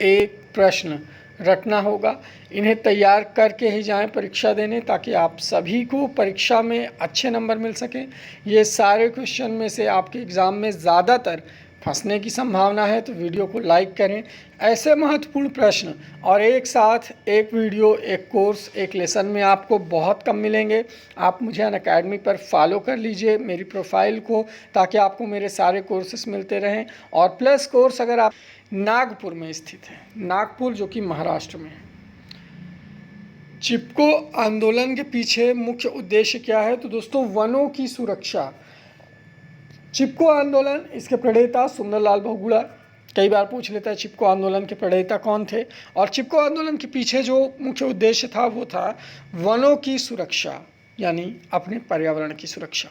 एक प्रश्न रटना होगा। इन्हें तैयार करके ही जाएं परीक्षा देने, ताकि आप सभी को परीक्षा में अच्छे नंबर मिल सकें। ये सारे क्वेश्चन में से आपके एग्ज़ाम में ज़्यादातर फंसने की संभावना है, तो वीडियो को लाइक करें। ऐसे महत्वपूर्ण प्रश्न और एक साथ एक वीडियो, एक कोर्स, एक लेसन में आपको बहुत कम मिलेंगे। आप मुझे अनअकैडमी पर फॉलो कर लीजिए मेरी प्रोफाइल को, ताकि आपको मेरे सारे कोर्सेस मिलते रहें। और प्लस कोर्स अगर आप नागपुर में स्थित है, नागपुर जो कि महाराष्ट्र में है। चिपको आंदोलन के पीछे मुख्य उद्देश्य क्या है? तो दोस्तों, वनों की सुरक्षा। चिपको आंदोलन, इसके प्रणेता सुंदरलाल बहुगुणा। कई बार पूछ लेता है चिपको आंदोलन के प्रणेता कौन थे। और चिपको आंदोलन के पीछे जो मुख्य उद्देश्य था वो था वनों की सुरक्षा, यानी अपने पर्यावरण की सुरक्षा।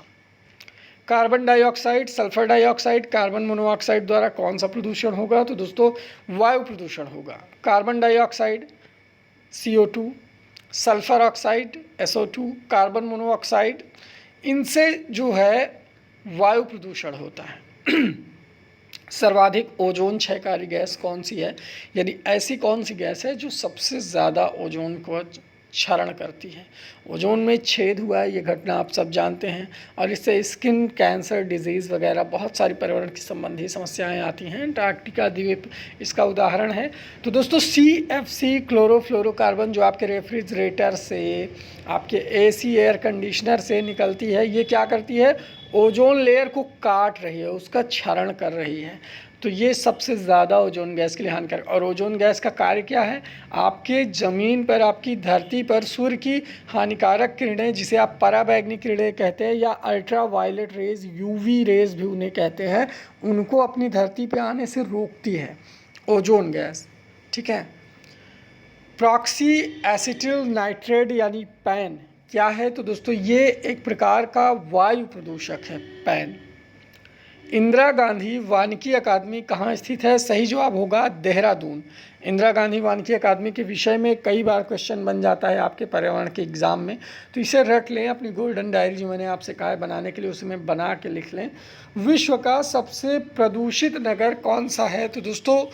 Carbon dioxide, sulphur dioxide, carbon monoxide द्वारा कौन सा प्रदूषण होगा? तो दोस्तों, वायु प्रदूषण होगा। Carbon dioxide CO2, sulphur oxide SO2, carbon monoxide, इनसे जो है वायु प्रदूषण होता है। सर्वाधिक ओजोन क्षयकारी गैस कौन सी है? यदि ऐसी कौन सी गैस है जो सबसे ज़्यादा ओजोन को क्षरण करती है? ओजोन में छेद हुआ है, ये घटना आप सब जानते हैं, और इससे स्किन कैंसर, डिजीज़ वगैरह बहुत सारी पर्यावरण की संबंधी समस्याएं आती हैं। अंटार्कटिका द्वीप इसका उदाहरण है। तो दोस्तों, CFC क्लोरोफ्लोरोकार्बन जो आपके रेफ्रिजरेटर से, आपके AC एयर कंडीशनर से निकलती है, ये क्या करती है? ओजोन लेयर को काट रही है, उसका क्षरण कर रही है। तो ये सबसे ज़्यादा ओजोन गैस के लिए हानिकारक। और ओजोन गैस का कार्य क्या है? आपके ज़मीन पर, आपकी धरती पर सूर्य की हानिकारक किरणें, जिसे आप पराबैंगनी किरणें कहते हैं या ultraviolet rays, UV rays भी उन्हें कहते हैं, उनको अपनी धरती पर आने से रोकती है ओजोन गैस। ठीक है। प्रॉक्सी एसिटिल नाइट्रेट यानी पैन क्या है? तो दोस्तों, ये एक प्रकार का वायु प्रदूषक है, पैन। इंदिरा गांधी वानिकी अकादमी कहाँ स्थित है? सही जवाब होगा देहरादून। इंदिरा गांधी वानिकी अकादमी के विषय में कई बार क्वेश्चन बन जाता है आपके पर्यावरण के एग्ज़ाम में, तो इसे रट लें। अपनी गोल्डन डायरी जो मैंने आपसे कहा है बनाने के लिए, उसमें बना के लिख लें। विश्व का सबसे प्रदूषित नगर कौन सा है? तो दोस्तों,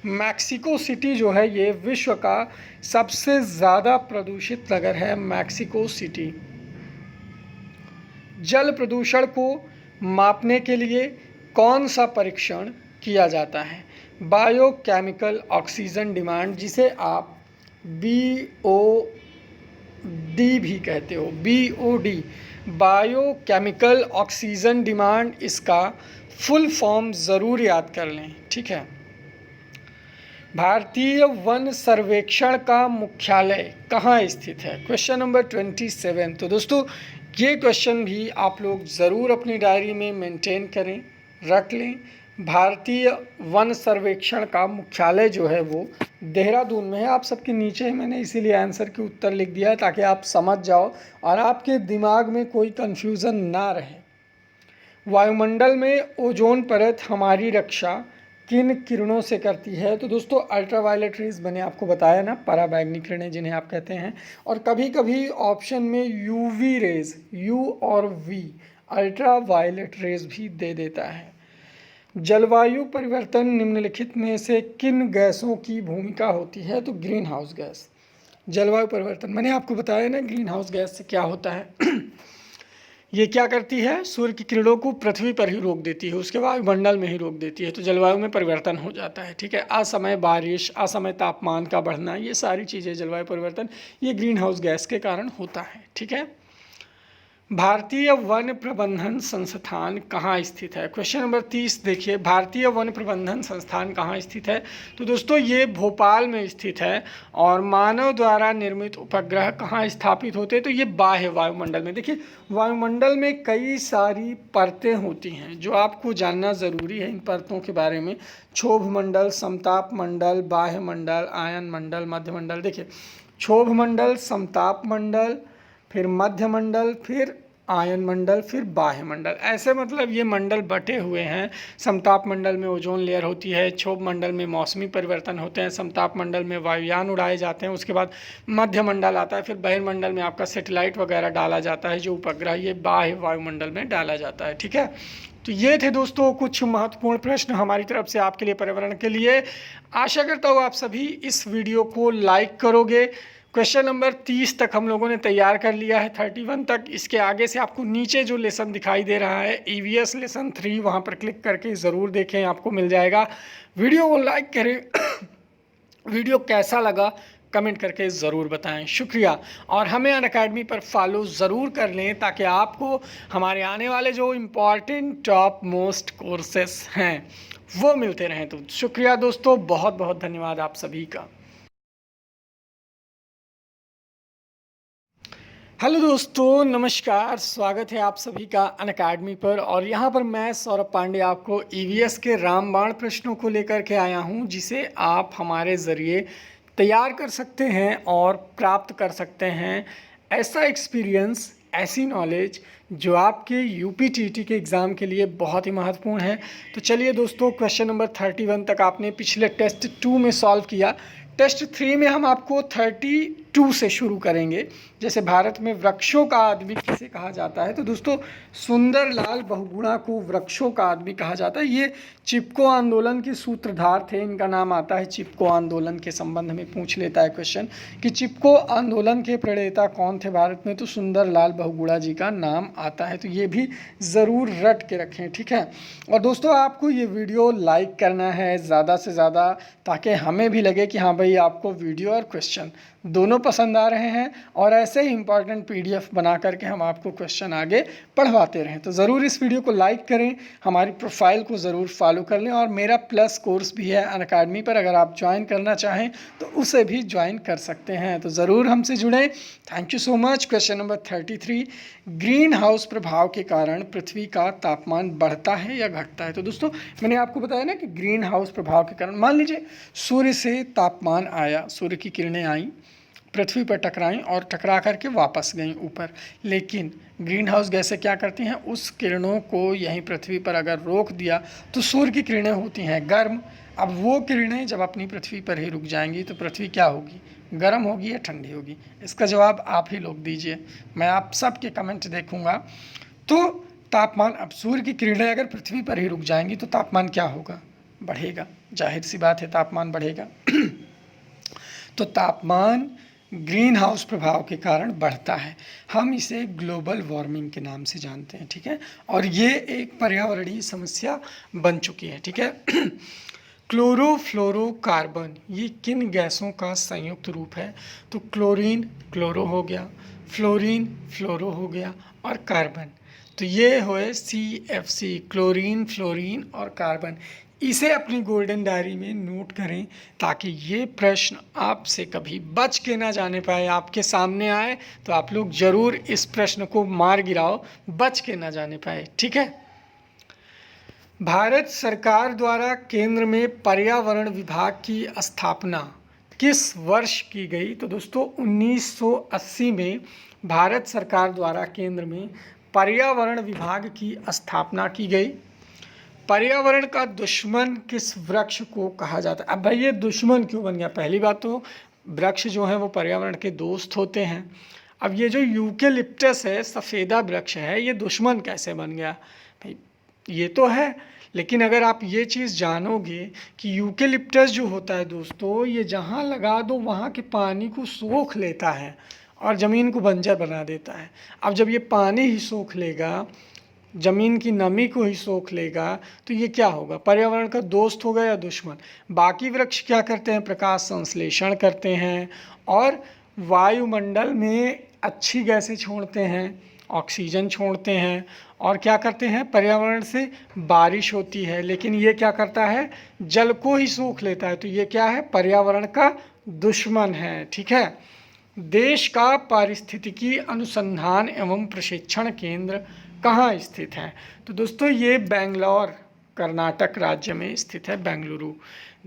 मैक्सिको सिटी जो है, ये विश्व का सबसे ज़्यादा प्रदूषित नगर है, मैक्सिको सिटी। जल प्रदूषण को मापने के लिए कौन सा परीक्षण किया जाता है? बायोकेमिकल ऑक्सीजन डिमांड, जिसे आप BOD भी कहते हो, BOD, बायोकेमिकल ऑक्सीजन डिमांड, इसका फुल फॉर्म ज़रूर याद कर लें। ठीक है। भारतीय वन सर्वेक्षण का मुख्यालय कहाँ स्थित है? Question number 27। तो दोस्तों, ये क्वेश्चन भी आप लोग ज़रूर अपनी डायरी में मेंटेन करें, रख लें। भारतीय वन सर्वेक्षण का मुख्यालय जो है वो देहरादून में है। आप सबके नीचे ही मैंने इसीलिए आंसर के उत्तर लिख दिया, ताकि आप समझ जाओ और आपके दिमाग में कोई कन्फ्यूज़न ना रहे। वायुमंडल में ओजोन परत हमारी रक्षा किन किरणों से करती है? तो दोस्तों, अल्ट्रावायलेट रेज मैंने आपको बताया ना, पराबैंगनी किरणें जिन्हें आप कहते हैं। और कभी कभी ऑप्शन में UV रेज, U और V, अल्ट्रावायलेट रेज भी दे देता है। जलवायु परिवर्तन निम्नलिखित में से किन गैसों की भूमिका होती है? तो ग्रीन हाउस गैस। जलवायु परिवर्तन मैंने आपको बताया ना, ग्रीन हाउस गैस से क्या होता है। ये क्या करती है? सूर्य की किरणों को पृथ्वी पर ही रोक देती है, उसके वायुमंडल में ही रोक देती है, तो जलवायु में परिवर्तन हो जाता है। ठीक है। असमय बारिश, असमय तापमान का बढ़ना, ये सारी चीज़ें जलवायु परिवर्तन, ये ग्रीन हाउस गैस के कारण होता है। ठीक है। भारतीय वन प्रबंधन संस्थान कहाँ स्थित है? क्वेश्चन नंबर 30 देखिए, भारतीय वन प्रबंधन संस्थान कहाँ स्थित है? तो दोस्तों, ये भोपाल में स्थित है। और मानव द्वारा निर्मित उपग्रह कहाँ स्थापित होते हैं? तो ये बाह्य वायुमंडल में। देखिए, वायुमंडल में कई सारी परतें होती हैं जो आपको जानना ज़रूरी है इन परतों के बारे में। क्षोभ मंडल, समताप मंडल, बाह्य मंडल, आयन मंडल, मध्य मंडल। देखिए, क्षोभ मंडल, समताप मंडल, फिर मध्य मंडल, फिर आयन मंडल, फिर बाह्य मंडल। ऐसे मतलब ये मंडल बटे हुए हैं। समताप मंडल में ओजोन लेयर होती है, क्षोभ मंडल में मौसमी परिवर्तन होते हैं, समताप मंडल में वायुयान उड़ाए जाते हैं, उसके बाद मध्य मंडल आता है, फिर बहिर्मंडल में आपका सैटेलाइट वगैरह डाला जाता है, जो उपग्रह, ये बाह्य वायुमंडल में डाला जाता है। ठीक है। तो ये थे दोस्तों कुछ महत्वपूर्ण प्रश्न हमारी तरफ से आपके लिए पर्यावरण के लिए। आशा करता हूँ आप सभी इस वीडियो को लाइक करोगे। क्वेश्चन नंबर 30 तक हम लोगों ने तैयार कर लिया है, 31 तक। इसके आगे से आपको नीचे जो लेसन दिखाई दे रहा है EVS लेसन 3, वहाँ पर क्लिक करके ज़रूर देखें, आपको मिल जाएगा। वीडियो को लाइक करें। वीडियो कैसा लगा कमेंट करके ज़रूर बताएं। शुक्रिया। और हमें अनअकैडमी पर फॉलो ज़रूर कर लें ताकि आपको हमारे आने वाले जो इम्पॉर्टेंट टॉप मोस्ट कोर्सेस हैं वो मिलते रहें। तो शुक्रिया दोस्तों, बहुत बहुत धन्यवाद आप सभी का। हेलो दोस्तों, नमस्कार। स्वागत है आप सभी का अनअकैडमी पर। और यहाँ पर मैं सौरभ पांडे आपको EVS के रामबाण प्रश्नों को लेकर के आया हूँ, जिसे आप हमारे ज़रिए तैयार कर सकते हैं और प्राप्त कर सकते हैं ऐसा एक्सपीरियंस, ऐसी नॉलेज जो आपके UPTT के एग्ज़ाम के लिए बहुत ही महत्वपूर्ण है। तो चलिए दोस्तों, क्वेश्चन नंबर 31 तक आपने पिछले टेस्ट 2 में सॉल्व किया। टेस्ट 3 में हम आपको 32 से शुरू करेंगे। जैसे भारत में वृक्षों का आदमी किसे कहा जाता है, तो दोस्तों सुंदरलाल बहुगुणा को वृक्षों का आदमी कहा जाता है। ये चिपको आंदोलन के सूत्रधार थे, इनका नाम आता है। चिपको आंदोलन के संबंध में पूछ लेता है क्वेश्चन कि चिपको आंदोलन के प्रणेता कौन थे भारत में, तो सुंदरलाल बहुगुणा जी का नाम आता है। तो ये भी ज़रूर रट के रखें, ठीक है। और दोस्तों आपको ये वीडियो लाइक करना है ज़्यादा से ज़्यादा, ताकि हमें भी लगे कि हाँ भाई आपको वीडियो और क्वेश्चन दोनों पसंद आ रहे हैं, और ऐसे ही इंपॉर्टेंट PDF बना करके हम आपको क्वेश्चन आगे पढ़वाते रहें। तो ज़रूर इस वीडियो को लाइक करें, हमारी प्रोफाइल को ज़रूर फॉलो कर लें। और मेरा प्लस कोर्स भी है अनअकैडमी पर, अगर आप ज्वाइन करना चाहें तो उसे भी ज्वाइन कर सकते हैं। तो ज़रूर हमसे जुड़ें। Thank you so much. Question number 33, green house प्रभाव के कारण पृथ्वी का तापमान बढ़ता है या घटता है। तो दोस्तों मैंने आपको बताया ना कि ग्रीन हाउस प्रभाव के कारण, मान लीजिए सूर्य से तापमान आया, सूर्य की किरणें आईं, पृथ्वी पर टकराईं और टकरा करके वापस गईं ऊपर। लेकिन ग्रीन हाउस गैसें क्या करती हैं, उस किरणों को यहीं पृथ्वी पर अगर रोक दिया तो सूर्य की किरणें होती हैं गर्म। अब वो किरणें जब अपनी पृथ्वी पर ही रुक जाएंगी तो पृथ्वी क्या होगी, गर्म होगी या ठंडी होगी? इसका जवाब आप ही लोग दीजिए, मैं आप सबके कमेंट देखूंगा। तो तापमान, अब सूर्य की किरणें अगर पृथ्वी पर ही रुक जाएंगी तो तापमान क्या होगा, बढ़ेगा। जाहिर सी बात है तापमान बढ़ेगा। तो तापमान ग्रीन हाउस प्रभाव के कारण बढ़ता है। हम इसे ग्लोबल वार्मिंग के नाम से जानते हैं, ठीक है। और ये एक पर्यावरणीय समस्या बन चुकी है, ठीक है। क्लोरोफ्लोरोकार्बन, ये किन गैसों का संयुक्त रूप है? तो क्लोरीन क्लोरो हो गया, फ्लोरीन फ्लोरो हो गया, और कार्बन। तो ये हुए CFC, क्लोरीन, फ्लोरीन और कार्बन। इसे अपनी गोल्डन डायरी में नोट करें ताकि ये प्रश्न आपसे कभी बच के ना जाने पाए। आपके सामने आए तो आप लोग ज़रूर इस प्रश्न को मार गिराओ, बच के ना जाने पाए, ठीक है। भारत सरकार द्वारा केंद्र में पर्यावरण विभाग की स्थापना किस वर्ष की गई? तो दोस्तों 1980 में भारत सरकार द्वारा केंद्र में पर्यावरण विभाग की स्थापना की गई। पर्यावरण का दुश्मन किस वृक्ष को कहा जाता है? अब भाई ये दुश्मन क्यों बन गया? पहली बात तो वृक्ष जो है वो पर्यावरण के दोस्त होते हैं। अब ये जो यूकेलिप्टस है, सफ़ेदा वृक्ष है, ये दुश्मन कैसे बन गया? भाई ये तो है, लेकिन अगर आप ये चीज़ जानोगे कि यूकेलिप्टस जो होता है दोस्तों, ये जहाँ लगा दो वहाँ के पानी को सोख लेता है और ज़मीन को बंजर बना देता है। अब जब ये पानी ही सोख लेगा, ज़मीन की नमी को ही सोख लेगा, तो ये क्या होगा, पर्यावरण का दोस्त होगा या दुश्मन? बाकी वृक्ष क्या करते हैं, प्रकाश संश्लेषण करते हैं और वायुमंडल में अच्छी गैसें छोड़ते हैं, ऑक्सीजन छोड़ते हैं, और क्या करते हैं, पर्यावरण से बारिश होती है। लेकिन ये क्या करता है, जल को ही सोख लेता है। तो ये क्या है, पर्यावरण का दुश्मन है, ठीक है। देश का पारिस्थितिकी अनुसंधान एवं प्रशिक्षण केंद्र कहाँ स्थित है? तो दोस्तों ये बेंगलोर, कर्नाटक राज्य में स्थित है, बेंगलुरु।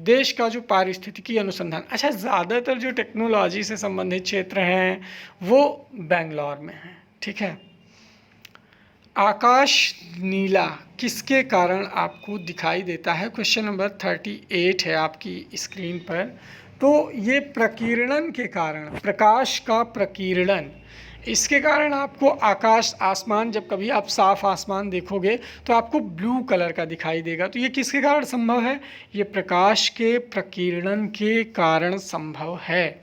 देश का जो पारिस्थितिकी अनुसंधान, अच्छा ज़्यादातर जो टेक्नोलॉजी से संबंधित क्षेत्र हैं वो बेंगलोर में हैं, ठीक है। आकाश नीला किसके कारण आपको दिखाई देता है? क्वेश्चन नंबर 38 है आपकी स्क्रीन पर। तो ये प्रकीर्णन के कारण, प्रकाश का प्रकीर्णन, इसके कारण आपको आकाश आसमान, जब कभी आप साफ आसमान देखोगे तो आपको ब्लू कलर का दिखाई देगा। तो ये किसके कारण संभव है? ये प्रकाश के प्रकीर्णन के कारण संभव है।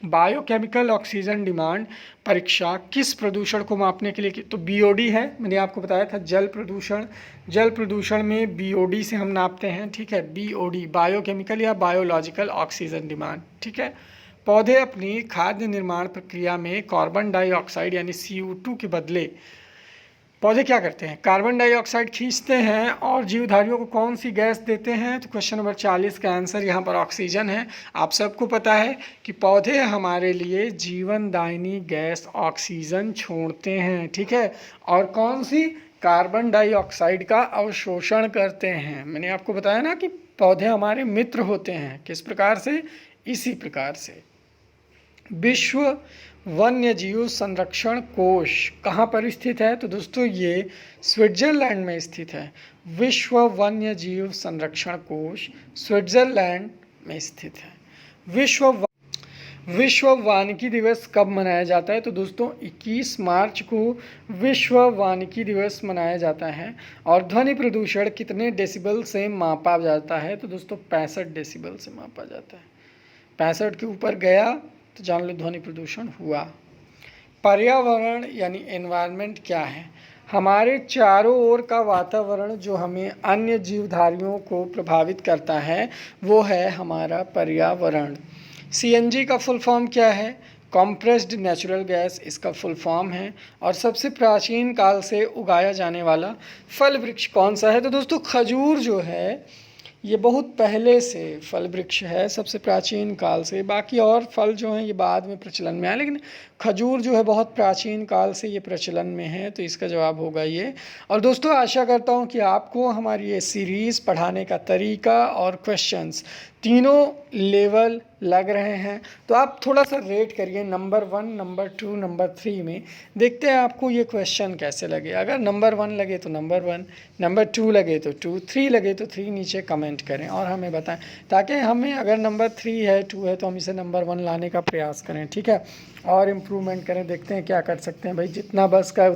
बायोकेमिकल ऑक्सीजन डिमांड परीक्षा किस प्रदूषण को मापने के लिए की? तो बीओडी है, मैंने आपको बताया था जल प्रदूषण। जल प्रदूषण में बीओडी से हम नापते हैं, ठीक है, बीओडी बायोकेमिकल या बायोलॉजिकल ऑक्सीजन डिमांड, ठीक है। पौधे अपनी खाद्य निर्माण प्रक्रिया में कार्बन डाइऑक्साइड यानी CO2 के बदले पौधे क्या करते हैं? कार्बन डाइऑक्साइड खींचते हैं और जीवधारियों को कौन सी गैस देते हैं? तो क्वेश्चन नंबर 40 का आंसर यहाँ पर ऑक्सीजन है। आप सबको पता है कि पौधे हमारे लिए जीवनदायिनी गैस ऑक्सीजन छोड़ते हैं, ठीक है, और कौन सी? कार्बन डाइऑक्साइड का अवशोषण करते हैं। मैंने आपको बताया ना कि पौधे हमारे मित्र होते हैं। किस प्रकार से? इसी प्रकार से। विश्व वन्य जीव संरक्षण कोष कहाँ पर स्थित है? तो दोस्तों ये स्विट्जरलैंड में स्थित है। विश्व वन्य जीव संरक्षण कोष स्विट्जरलैंड में स्थित है। विश्व वानिकी दिवस कब मनाया जाता है? तो दोस्तों 21 मार्च को विश्व वानिकी दिवस मनाया जाता है। और ध्वनि प्रदूषण कितने डेसिबल से मापा जाता है? तो दोस्तों 65 डेसिबल से मापा जाता है। 65 के ऊपर गया तो जान लो ध्वनि प्रदूषण हुआ। पर्यावरण यानी एनवायरनमेंट क्या है? हमारे चारों ओर का वातावरण जो हमें अन्य जीवधारियों को प्रभावित करता है वो है हमारा पर्यावरण। CNG का फुल फॉर्म क्या है? कॉम्प्रेस्ड नेचुरल गैस इसका फुल फॉर्म है। और सबसे प्राचीन काल से उगाया जाने वाला फल वृक्ष कौन सा है? तो दोस्तों खजूर जो है ये बहुत पहले से फल वृक्ष है, सबसे प्राचीन काल से। बाकी और फल जो हैं ये बाद में प्रचलन में आए, लेकिन खजूर जो है बहुत प्राचीन काल से ये प्रचलन में है, तो इसका जवाब होगा ये। और दोस्तों आशा करता हूँ कि आपको हमारी ये सीरीज़ पढ़ाने का तरीका और क्वेश्चंस तीनों लेवल लग रहे हैं। तो आप थोड़ा सा रेट करिए नंबर 1, नंबर 2, नंबर 3 में। देखते हैं आपको ये क्वेश्चन कैसे लगे। अगर नंबर 1 लगे तो नंबर 1, नंबर 2 लगे तो 2, 3 लगे तो 3 नीचे कमेंट करें और हमें बताएं, ताकि हमें अगर नंबर 3 है, 2 है, तो हम इसे नंबर 1 लाने का प्रयास करें, ठीक है, और इम्प्रूवमेंट करें। देखते हैं क्या कर सकते हैं भाई, जितना बस का